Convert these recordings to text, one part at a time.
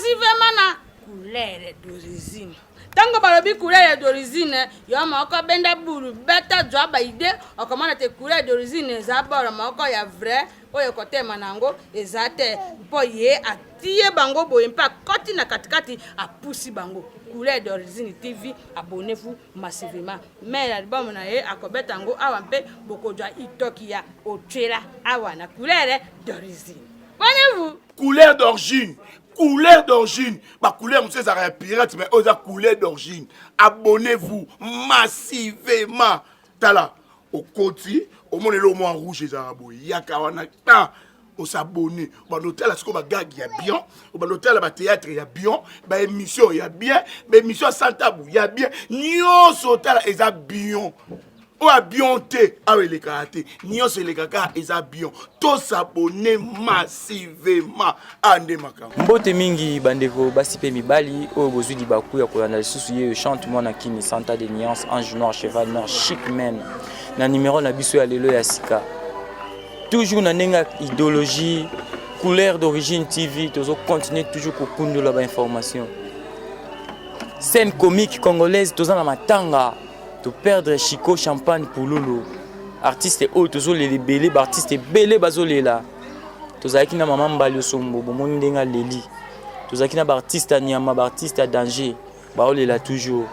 massivement na couleur d'origine. Tango balobi couleur d'origine, yo moko benda buru beta joba ide, o comment te couleur d'origine za bora moko ya vrai, oyo kote manango ezate po ye atie bango boye mpa koti na katikati a pusi bango. Couleur d'origine TV, abonnez-vous massivement. Mais l'album na ye akobeta ngo awa mpe bokodwa itoki ya otchela awa na couleur d'origine. Voyez-vous? Couleur d'origine. Couleur d'origine. Ma couleur, monsieur, ça reste pirate, mais aux couleur d'origine. Abonnez-vous massivement. Tala, au côté, au monde le moins rouge et arabo. Yakawana, on s'abonne. Au hôtel, là, ce qu'on va gagner, il y a bien. Au hôtel, là, théâtre, il y a bien. Bah, émission, il y a bien. Mais émission sans tabou, il y a bien. Nyon, hôtel, il y a bien. Ou a bien té, avec les karaté. Nyon, c'est les kaka, il y a bien. Tous s'abonner massivement. Ande makam. Mbote mingi bandeko basipe mibali o bozui di baku ya kolanda lisusu ye chante moi na kini Santa de Nuance Ange Noir Cheval Noir Chic Men na numéro na biso ya lelo ya sika toujours na nenga idéologie couleur d'origine TV tozo continuer toujours ko kundola ba information scène comique congolaise toza na matanga to perdre Chico Champagne pour Lolo artiste o tozo les belé ba artiste belé bazolela tozaki na maman Mbali Sombo bomoni ndenga leli tozaki na ba artiste Nyama ba artiste danger baolela toujours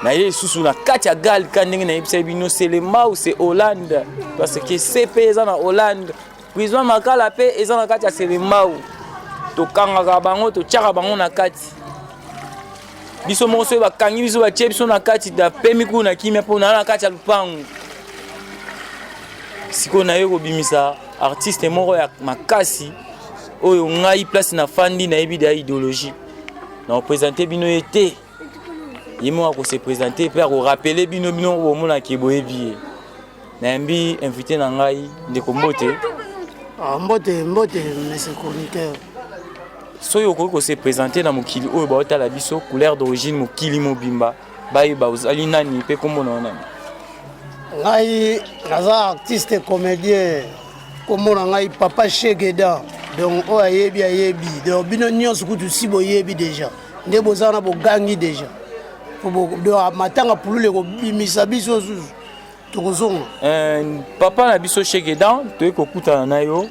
na ye susu na kati ya gal kandenge na yebisa bino c'est le mau c'est Hollande parce que CP eza na Hollande prison makala pe eza na kati ya c'est le mau to kanga bango to tchaka bango na kati biso monso ba kangi biso ba tie biso na kati da pemi ku na kimia po na kati ya lupangu siko na yo kobimisa artiste moko ya makasi oyo ngai place na fandi na yebi da idéologie na représenter bino été yemo ko se présenter pour rappeler bino au mona ki boyebi na mbi invité na ngai ndeko Mbote mbote monsieur chroniqueur soyo ko se présenter na mokili oyo ba otala biso couleur d'origine mokili mobimba bayi ba uzali nani pe komona nani ngai naza artiste comédien komona ngai papa Chegeda donc o ayebi donc bino nyonso kutu si boyebi déjà nde bozana bogangi déjà do matanga pulule ko bimisa biso susu tokozonga papa na biso Chegeda to ekokutana na yo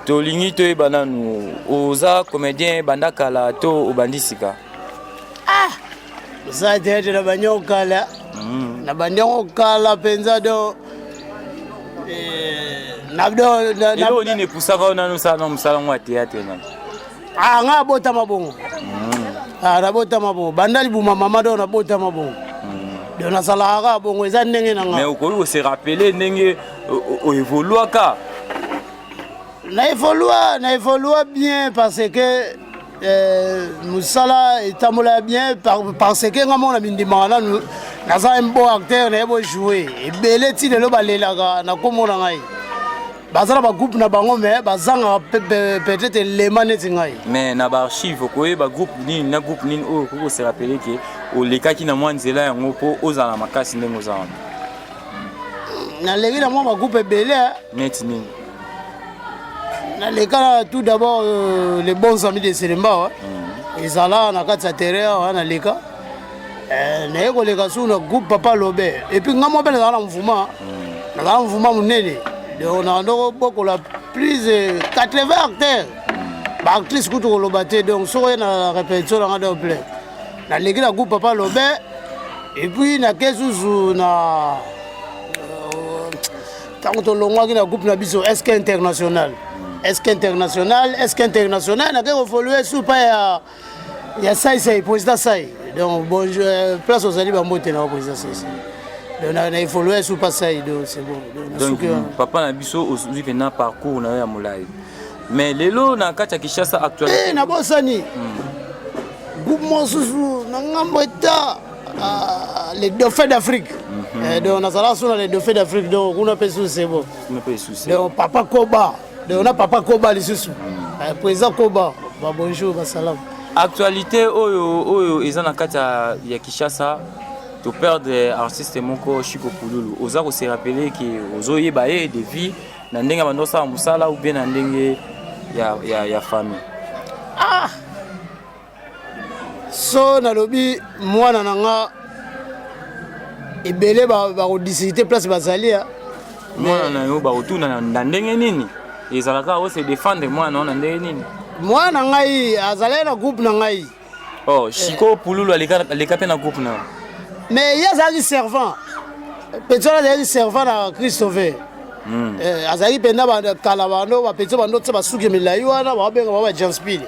to lingi to bananu oza comédien bandakala to obandisika ça théâtre na banyokala na banyokala penza do nabdo elo nini pusaka nanu sana musala mwa théâtre na nga bota mabongo rabota mabongo bandali buma mama do na bota mabongo do na salaka bongo eza ndenge na nga mais ko se rappeler ndenge o évoluaka na évolue bien parce que musala etamola bien parce que nga mona mindima na naza un bon acteur na ebo jouer ebele ti lelo balelaka na komona ngai bazala ba groupe na bango mais bazanga peut-être lema neti ngai mais na ba archive ko ba groupe ni na groupe ni o ko se rappeler que o lekaki na mwa nzela yango po ozala makasi ndenge ozala na leki na mwa ba groupe ebele neti nini na leka tout d'abord les bons amis de Selemba ezala na kati ya terrain na leka na yeko leka su na groupe Papa Lobé et puis nga mo bele na mvuma munene on a beaucoup la plus de 80 acteurs ba actrice kutu ko lobate donc so na répétition na ngado plein na leki na groupe Papa Lobé et puis na kesusu na tango to longwa ki na groupe na biso SK International na ke évoluer sous pas ya sai président sai donc bon place aux ali ba mbote na président sai donc na évoluer sous pas sai donc c'est bon donc papa na biso aujourd'hui venant parcours na ya molai mais lelo na kati ya Kinshasa actualité na bosani groupe mosusu na ngambeta les dauphins d'Afrique donc na sala sur les dauphins d'Afrique donc on a pas sous c'est bon donc papa Koba on a papa Koba les sous président Koba bonjour salam actualité oyo ezana kata ya Kinshasa to perdre artiste moko Chico Pululu oza ko se rappeler que ozoye baye de vie na ndenge bandosa musala ou bien na ndenge ya famille Ah! So nalobi mwana nanga ebele bakodiscuter place bazali mwana na yo bakotuna na ndenge nini ezalaka ose défendre mwana na ndenge nini mwana ngai azali na groupe na ngai Chico Pululu aleka pe na groupe na mais ye azalaki servant petit wana azalaki servant na Christophe azalaki mpenza kala bando bapeti bando tse basuki milai wana babenga baba Janspil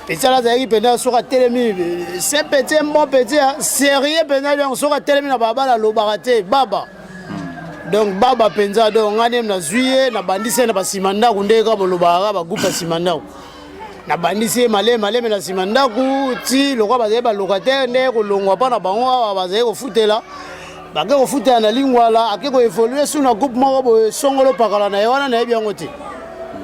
petit wana azalaki mpenza soki atelemi c'est petit un bon petit sérieux mpenza donc soki atelemi na babala alobaka te baba donc baba mpenza donc ngani na zuye na bandisi na basima ndako ndeka bolobaka bagroupe ya sima ndako na bandisi maleme na sima ndako ti lokwa bazali balocataire nde kolongwa mpa na bango awa bazali kofutela bake kofutela na lingwala ake koevolue su na groupe moko boye songolo pakala na ye wana nayebi yango te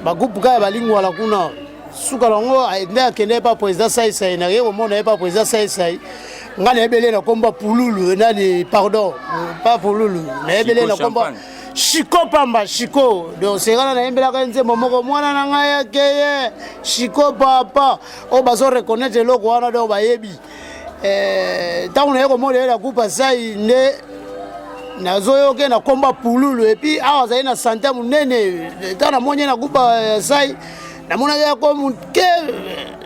bagroupe kaka balingwala kuna suka nango nde akende pa président saisai naye komona ye pa président saisai nga nayebele na komba Pululu nani pardon pas Pululu nayebele na komba Chico Pamba Chico donc sekana nayembelaka nzembo moko mwana na ngai akeye Chico papa o bazo reconnaître eloko wana donc bayebi ntango naye komona ye na groupe asai nde nazoyoke na komba Pululu epuis awa azali na sante monene ntango namoni ye na groupe asai namonaki yako moke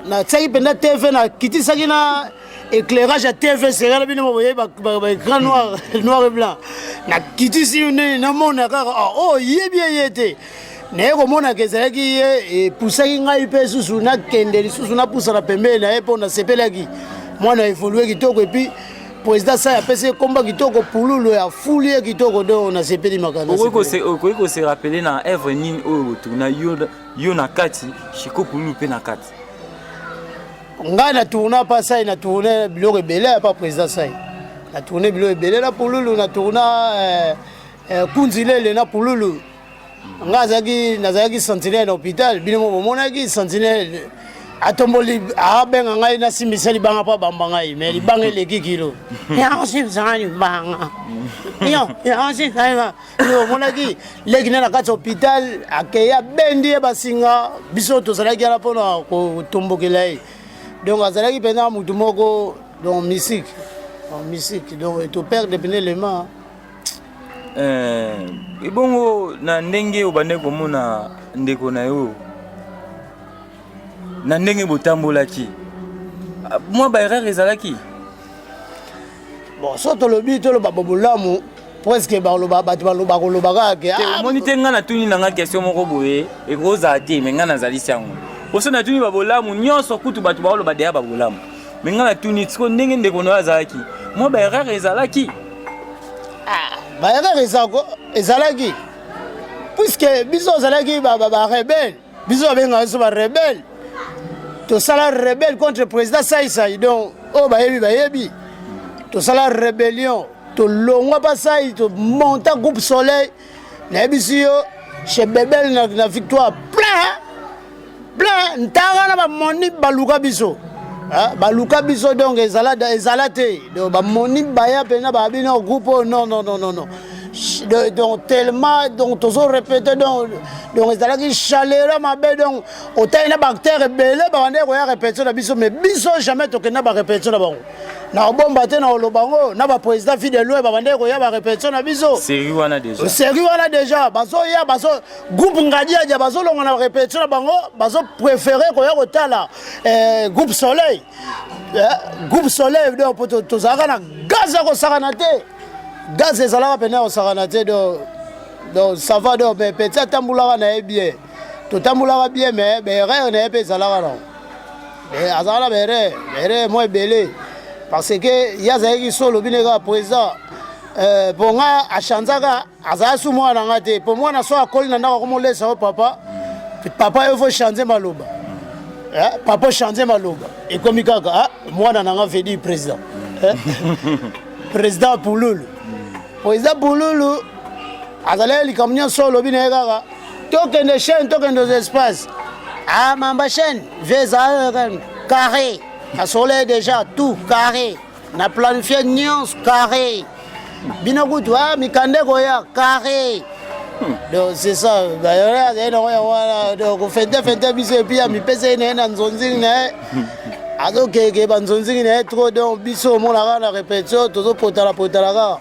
natiaki mpenza tv nakitisaki na éclairage à TV c'est là bien vous écran noir et blanc na kitisi nini namona kaka oh yebie naye komona kezalaki ye epusaki ngai mpe susu nakende lisusu napusa na pembeni na ye mpo nasepelaki mwana evolue kitoko epuis président sa apesi ye komba kitoko Pululu afuli ye kitoko do nasepeli makambo okoki kose rappele na œuvre nini oyo botourna yo na kati Chico Pululu mpe na kati ngai na tourna pa sai na tourner biloko ebele pa président sai na tourner biloko ebele na Pululu na tourna kunzilele na Pululu ngai nazalaki sentinelle na hôpital bino bomonaki sentinelle atomboli abenga ngai nasimbisa libanga mpa bamba ngai mais libanga eleki kilo yasimbisanga libanga omonaki leki na kati ya hôpital akeya bendi ye basinga biso tozalaki wana mpona kotombokela ye donc azalaki mpenza mutu moko donc musique donc toperde pénélement ebongo na ndenge obande komona ndeko na yo na ndenge botambolaki mwa baerreur ezalaki bon so tolobi toloba bolamu presque bato balobaka ke omoni te ngai natuni na ngai question moko boye ekozala te me ngai nazalisi yango poso natuni babolamu nyonso kutu bato baoloba deya babolamu me ngai natuni siko ndenge ndeko na yo azalaki mwa baerreur ezalaki baerreur ezalaki puisque biso ozalaki barebele biso babengaka biso barebele tosala rebelle contre président saisai donc oyo bayebi tosala rébellion tolongwa pasai tomonta groupe soleil nayebisi yo chez bebel na victoire plein ntanga na bamoni baluka biso donc ezala te donc bamoni baya mpena babi na groupe oyo non donc tellement donc tozo répété donc ezalaki chaleur mabe donc otali na bacteur ebele babande koya répétition na biso mais biso jamais tokende na barépétition na bango na obomba te na olobango na baprésident fidelo babande koya barépétition na biso série wana déjà bazoya groupe ngadiadia bazolonga na barépétition na bango bazopréféré koya kotala groupe soleil donc tozalaka na gaz ya kosakana te gaz ezalaka pene kosakana te donc ça va donc mais petit atambulaka na ye bien totambulaka bien mais erreur na ye mpe ezalaka na azalaka na baerreur mwa ebele parce que ye azalaki so olobi ne kaka président mpo nga achanzaka azala su mwana na nga te mpo mwana so akoli na ndako akomolesa yo papa yo fo chanze maloba papa chanze maloba ekomi kaka mwana na nga vedi président président Pululu azalaki likambo nyonso olobi na ye kaka tokende chaîne tokende aux espaces mamba chaîne vezaa carré nasoleye déjà tout carré na planifie nyonso carré bino kutu mikande koya carré Donc c'est ça. Donc fête biso et puis mi pese na nzonzi na azo ke banzonzi na trop donc biso mo la répétition tozo potala ka.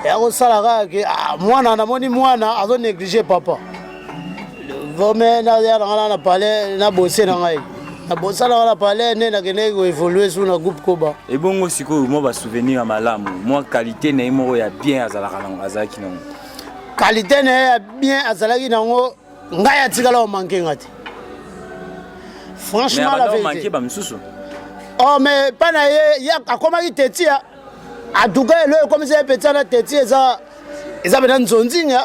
Et ako sala ka ke mwana na moni mwana azo négliger papa. Vome na parler na bosser na ngai. Na bosser na parler na kene ko évoluer sur na groupe Koba. Et bongo siko mo ba souvenir malamu. Moi qualité na mo ya bien azalaki na. Qualité na bien azalaki nango ngai atikala o manquer ngati. Franchement la vérité. Manquer ba msusu. Oh mais pas na ye akoma ki tetia. En tout cas le comme c'est petit na tetia eza bena nzonzinga.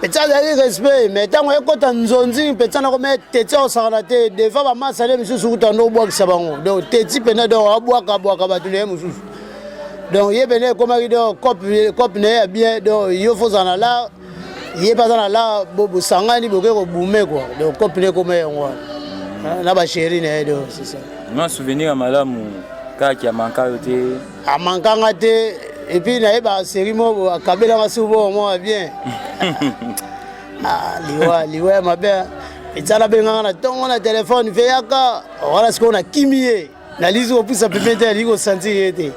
Petit azali respect mais tango ekota nzonzinga petit na comme tetia o sakana te des fois ba masale msusu kutando bwa kisabango. Donc teti pena do abwaka batule msusu. Donc il y a comme il cop ne bien donc il faut en là il pas dans là bobo sangani boke boumé quoi donc cop ne comme na ba chérie ne donc c'est ça moi souvenir malamu ka ki mankayote a mankanga te et puis na ba série mo akabela masubo moi bien liwa ma bien et ça la benga na tongo na téléphone veyaka voilà ce qu'on a kimie na lizo pour ça peut mettre ligo sentir était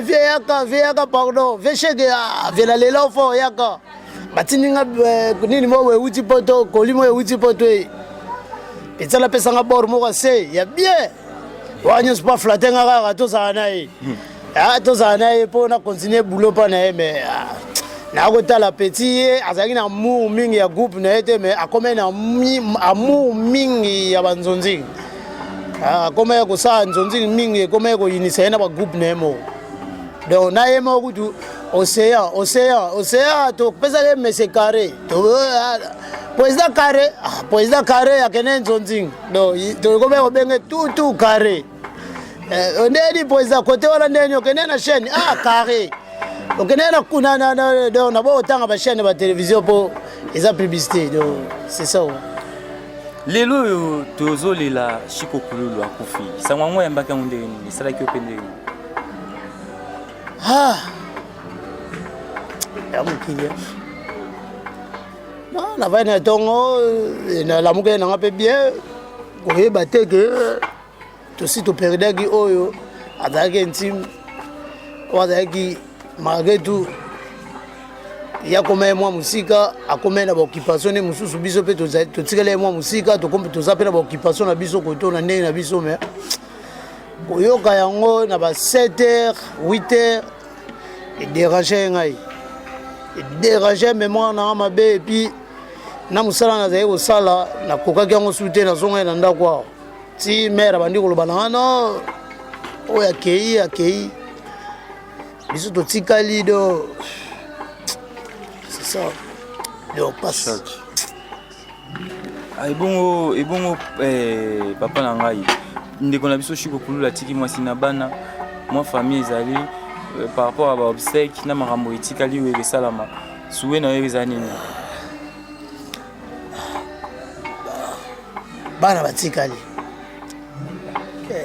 Viaka, pardon, Veshege, Velalelo for Yaka. Batininga Nimo, Utipoto, Colimo, Utipoto. Et ça la pesanga bord, moi, c'est, il y a bien. On pas flatter à tous à Anaï. À tous à Anaï pour continuer boulot pas mais. Nakota la petite, Azagina Mou Ming ya groupe n'était mais à combien à Mou Ming ya Banzonzi. À combien que ça, Nzonzi Ming et combien qu'on initie na groupe Nemo. Donc na yemo kutu océan to pesa mais c'est carré to président carré akene nzonzing donc to comme on benga tout carré on est dit président côté wala ndeni okene na chaîne carré okene na kuna donc na bo tanga ba chaîne ba télévision pour les publicité donc c'est ça lelo tozolela Chiko Kululu akufi sangwango yambaka ndeni sala ki opende non la vaine tongo na la muke na pe bien ko yeba te que to si to perdre ki oyo azaki intime wazaki malgré tout ya comme moi musika akome na occupation ne mususu biso pe to tikele moi musika to kombe to zapela occupation na biso ko to na ndenge na biso mais koyoka yango na ba 7h 8h et déranger ngai et déranger mémoire na mabe et puis na musala na zaye osala na kokaki yango soute na zonga na ndako ti mère bandi ko lobana no oya kei biso to tikali do c'est ça donc passe ebongo papa na ngai ndeko na biso Chiko Kululu atiki mwasi na bana moi famille ezali par rapport à ba obsèque na makambo etikali we salama suwe na we zanini bana batikali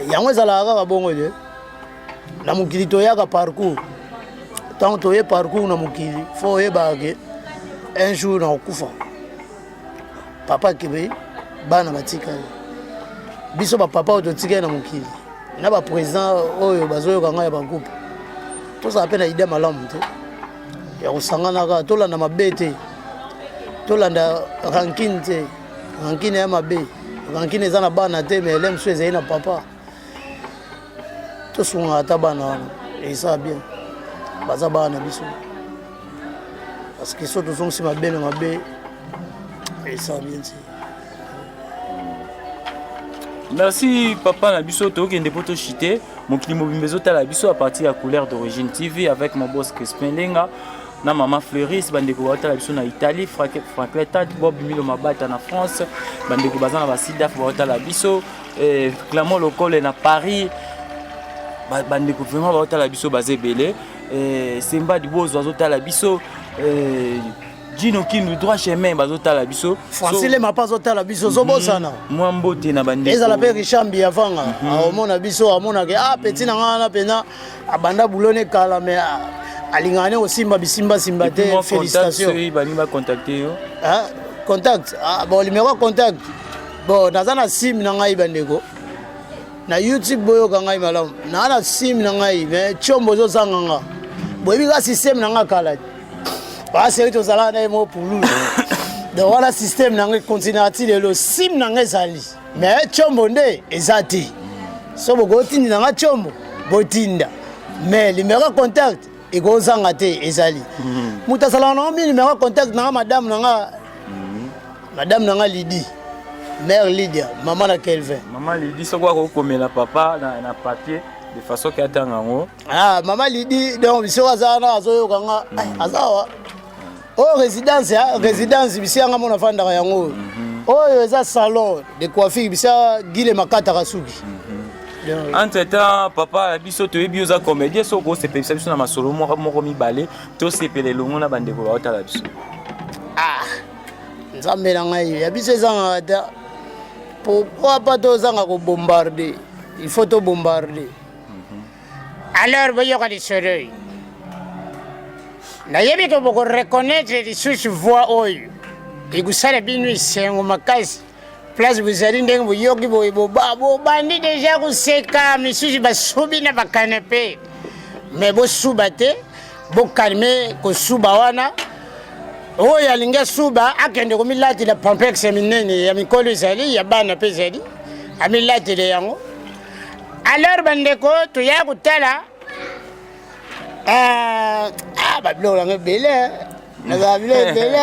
yango ezalaka kaka bongo de na mokili toyaka parcours tant toye parcours na mokili fo oyebaka ke un jour na okufa papa kebe bana batikali biso bapapa oyo totikali na mokili na baprésident oyo bazoyoka ngai ya bagroupe tozala mpe na ide malamu te ya kosanganaka tolanda mabe te tolanda rankine te rankine ya mabe rankine eza na bana te mais ele mosusu ezali na papa tosungaka ata bana wana esala bien baza bana na biso parce que so tozongisi mabe me mabe esala bien te. Merci papa na biso tokende po to chité mokili mobimba ezotala biso à partir ya Couleur d'Origine TV avec mon boss Crispin Lenga na maman Fleuris bandeko baotala biso na Italie Franklin Tad Bob Milo Mabata na France bandeko baza na basidaf baotala biso Clermont Lokole na Paris bandeko vraiment baotala biso bazebele Semba di Bozo azotala biso Gino Kindu droit chemin bazotala biso Francile mapa zotala biso zobosana moi mbote na bandeko ezala pe Richambi avanga omona biso amona ke petit na ngana pena abanda boulone kala mais alingane osimba bisimba simba te félicitations banima contacter yo contact bon numéro contact bon naza na sim na ngai bandeko na YouTube boyoka ngai malamu na sim na ngai mais chombo ozosanga nga boyebi ka système na nga kala baseri tozala na ye mo pulu donc wana système na ngai continuati lelo sim na ngai ezali mais chombo nde eza te so bokotindi na nga chombo botinda mais numéro contact ekozanga te ezali moto asalaka nango mi numéro contact nanga madame nanga Lydie mère Lydia maman na Kelvin maman Lydie soko akokomela papa na papier de façon que atanga ngo maman Lydie donc biso azala na azoyoka nga azawa résidence bisianga mona fandaka yango oyo eza salon de coiffure bisa gile makata kasuki entre temps papa biso toyebi oza comédien soko osepelisa biso na masolo moko mibale tosepela elongo na bandeko baotala biso nzambe na ngai ya biso ezanga ata pourquoi pas tozanga kobombarde il faut tobombarde alors boyoka lisolo nayebi ke bokoreconnaître lisusu voix oyo ekusala bino esengo makasi place bozali ndenge boyoki boye bobandi deja koseka misusu basubi na bakanape mais bosuba te bokalme kosuba wana oyo alingi asuba akende komilatela pompexe minene ya mikolo ezali ya bana mpe ezali amilatela yango alors bandeko toya kotala babiloko yango ebele naza bilo ebele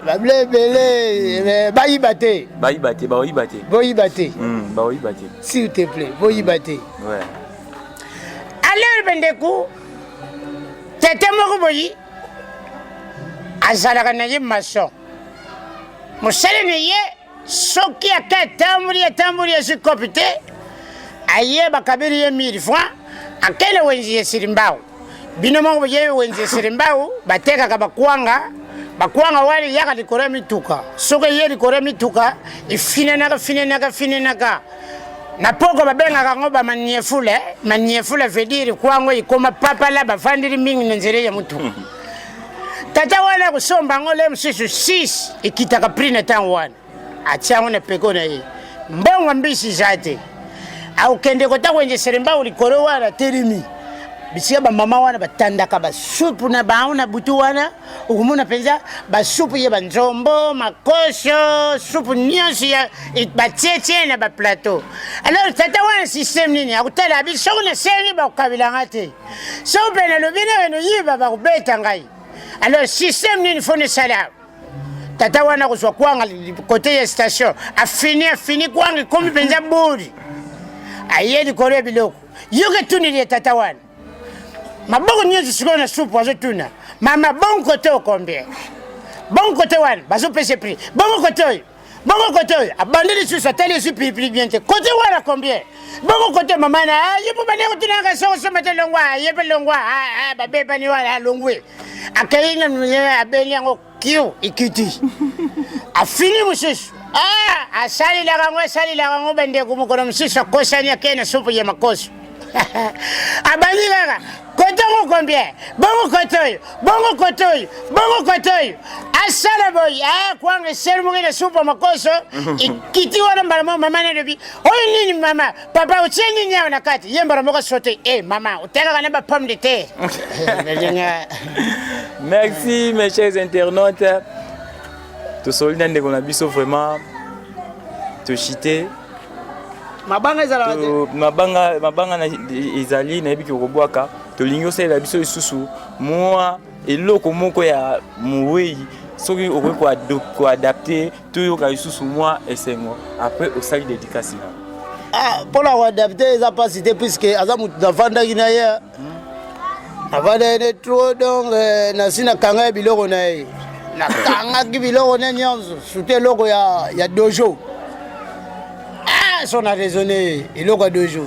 babilo ebele bayiba te boyiba te s'il te plaît boyiba te alors bandeko tete moko boyi azalaka na ye mason mosala na ye soki aka atamboli esikopi te aye bakabeli ye 1000 francs akele wenzi esiri mbao bino moko boyebi wenzi esiri mbao batekaka bakwanga wali yaka likolo ya mituka soki ye likolo ya mituka ifinenaka na poko babengaka ngo bamaniefule maniefule vediri kwango ikoma papala bafandiri mingi na nzela ya mutuka tata wana kusomba ngo le msusu 6 ikitaka prix na tango wana atiango na peko na ye mbongo mbisi zate au kende kota kwenye seremba ulikoro wana terimi bisiya bamama wana batandaka basupu na bauna butu wana ukumuna penza basupu ye banzombo makoso supu nyonso ya batietie na baplateau alors tata wana système nini akutala biso na sengi bakukabilanga te so pena lobine weno yiba bakubeta ngai alors système nini fone sala tata wana kuswa kwanga kote ya station afini kwanga komi penza buri ayeli kore biloko yoke tunili tata wana maboko nyonso sikoyo na supu azotuna mama bon kote okombie bon kote wana bazopesa prix bongo kote oyo abandi lisusu atali esu pilipili bien te kote wana combien bongo kote mama na yepo bane kotunanga sokosoma te longwa yepe longwa babebani wana alongwe akaina abeli yango kio ikiti afini mosusu asalilaka ngo bandeko mokono mosusu akosani akena supu ya makoso abandi kaka kote ngo combien bongo kote oyo asala boy kwanga sel mo na supu makoso ikiti wana mbala mama na lobi oyo nini mama papa utie nini ya na kati yembara moko sote mama uteka kana ba pomme de terre. Merci mes chers internautes. To solina ndeko na biso vraiment to chité mabanga ezala mabanga na ezali na ebiki kobwaka to lingo sala biso isusu moi eloko moko ya muwei soki okoki ko adapter to yoka isusu moi esengo après au salle dédicace pour la adapter eza pas cité puisque aza mutu davanda kina ya avanda ne trop donc na sina kanga biloko na ye nakangaki biloko ne nyonso surtout eloko ya dojo son a raisonné eloko ya dojo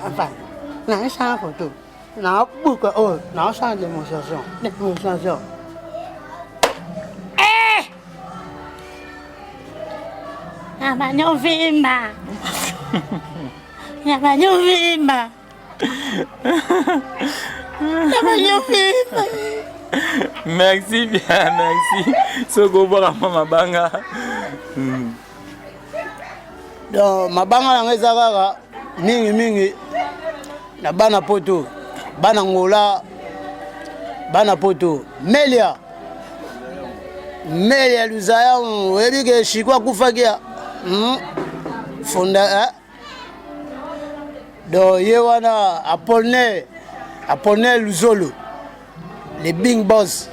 Enfin, non, ça photo. Non, beaucoup. Oh, non, ça démonstration. Démonstration. Nyamanyovimba. Nyamanyovimba. Nyamanyovimba. Merci bien, merci. Soko bora mama banga. Donc mabanga na ngezaka mingi na bana poto, bana ngola, bana poto. Melia Luzaya webike shikwa kufagia. Fonda do yewana Apollinaire Luzolo, les big boss.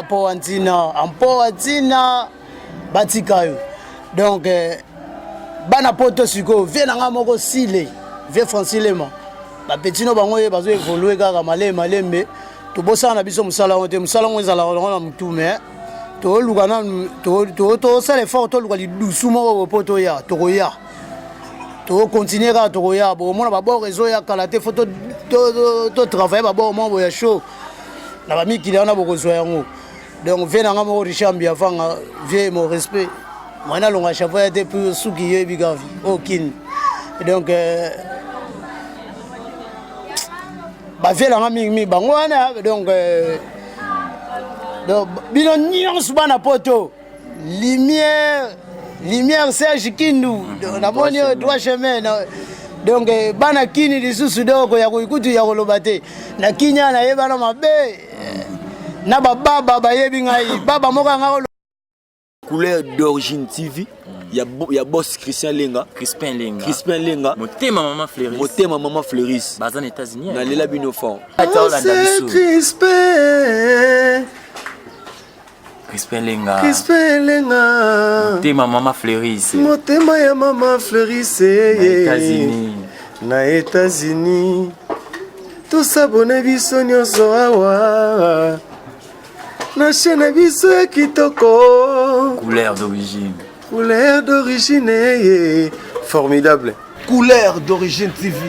Poantina batikayo. Donc bana poto siko vie nanga moko sile vie francilema ba petino bango ye bazo évoluer kaka malembe to bosa na biso musala wote musala ngweza la na mutume to lukana to sala effort to lukali dusu moko poto ya to koya to continuer ka to koya bo mona ba bo réseau ya kala te photo to travailler ba bo mo ya show na ba mikili na boko zo yango. Donc vie nanga moko richambi afanga vie mon respect. Moi, je suis un peu souillé, aucune. Donc, lumière Serge Kindu, droit chemin. Donc, bana kini lisusu doko ya kuikutu ya kolobate. Na kinya na yeba na mabe. Na baba bayebi ngai, baba moka ngalo. Couleur d'origine TV. Il y a boss Crispin Lenga. Motema maman Fleuris. Bazan États-Unis. Na lela bino fort. Crispin Lenga. Motema maman Fleuris. Motema ya maman Fleuris. Na États-Unis. Tout s'abonne biso nyonso awa. Na chaîne biso kitoko. Couleur d'origine. Couleur d'origine, formidable. Couleur d'origine TV.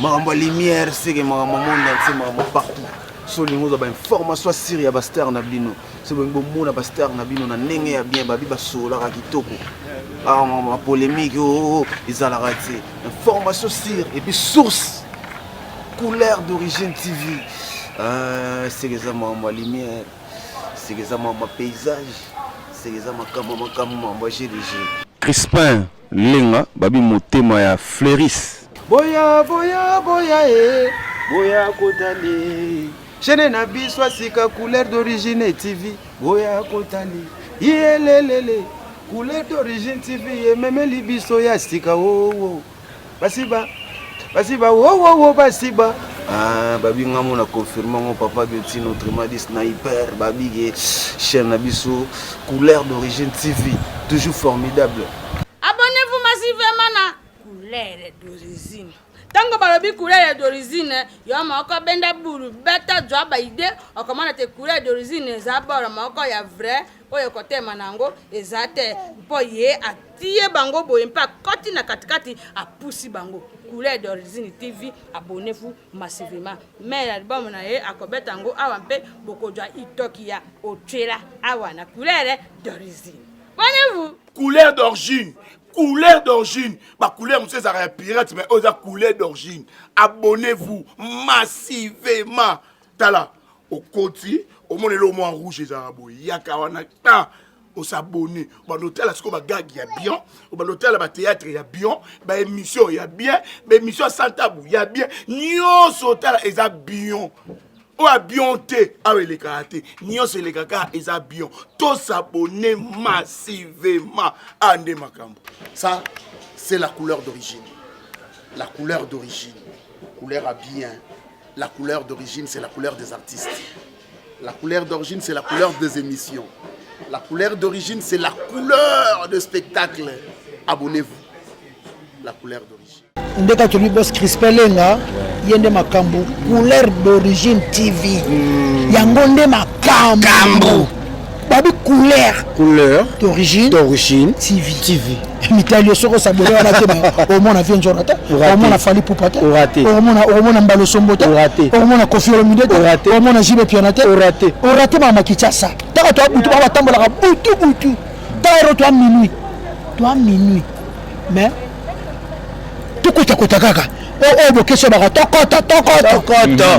Ma lumière, c'est que ma maman c'est partout. Solingo za ba information sur ya bastar na bino. C'est bon mona bastar na bino na ndenge ya bien babi basola ka kitoko. Ah ma polémique ils ala raté. Information sur et puis source. Couleur d'origine TV. C'est que ça ma lumière. C'est que ça ma paysage. Crispin Lenga babi motema ya Fleuris. Boya kotali chene na biso sika couleur d'origine TV. Boya kotali yelelele couleur d'origine TV et même libiso ya sika wo basiba basiba. Ah, babi ngamo na confirmer mon papa Betty notre madi sniper babi chaîne nabiso couleur d'origine TV toujours formidable. Abonnez-vous massivement na couleur d'origine. Tango balobi couleur d'origine yo moko benda buru beta joba ide okomana te couleur d'origine za bora moko ya vrai oyo kote manango ezate po ye atie bango boye mpa koti na katikati apusi bango. Couleur d'origine TV, abonnez-vous massivement. Mais l'album na ye akobeta ngo awa mpe bokodwa itokia ochela awa na couleur d'origine. Abonnez-vous. Couleur d'origine. Ma couleur, monsieur, ça reste pirate, mais aux couleur d'origine. Abonnez-vous massivement. Tala, au côté, au monde le moins rouge, les arabes. Yakawana, on s'abonne. Bon, l'hôtel, là, ce qu'on va gag, il y a bien. Bon, l'hôtel, là, théâtre, il y a bien. Bah, émission, il y a bien. Bah, émission sans tabou, il y a bien. Nyon, hôtel, il y a bien. Ou à bien té, ah oui les karaté, nyon c'est les kaka, ils a bien. Tous s'abonner massivement à Ndemakambo. Ça, c'est la couleur d'origine. La couleur d'origine. Couleur à bien. La couleur d'origine, c'est la couleur des artistes. La couleur d'origine, c'est la couleur des émissions. La couleur d'origine, c'est la couleur de spectacle. Abonnez-vous. La couleur d'origine. Ndeka tuni boss Crispin Lenga yende makambo couleur d'origine TV yango nde makambo babi couleur d'origine TV mitali soko sabole wana te au moins avion jorata au moins fali poupata au moins mbalo sombota au moins Koffi Olomide au moins Jibe Pianate au raté mama Kichasa taka to butu ba tambola ka butu taro to minuit mais tout kota kaka o bo keso ba tokota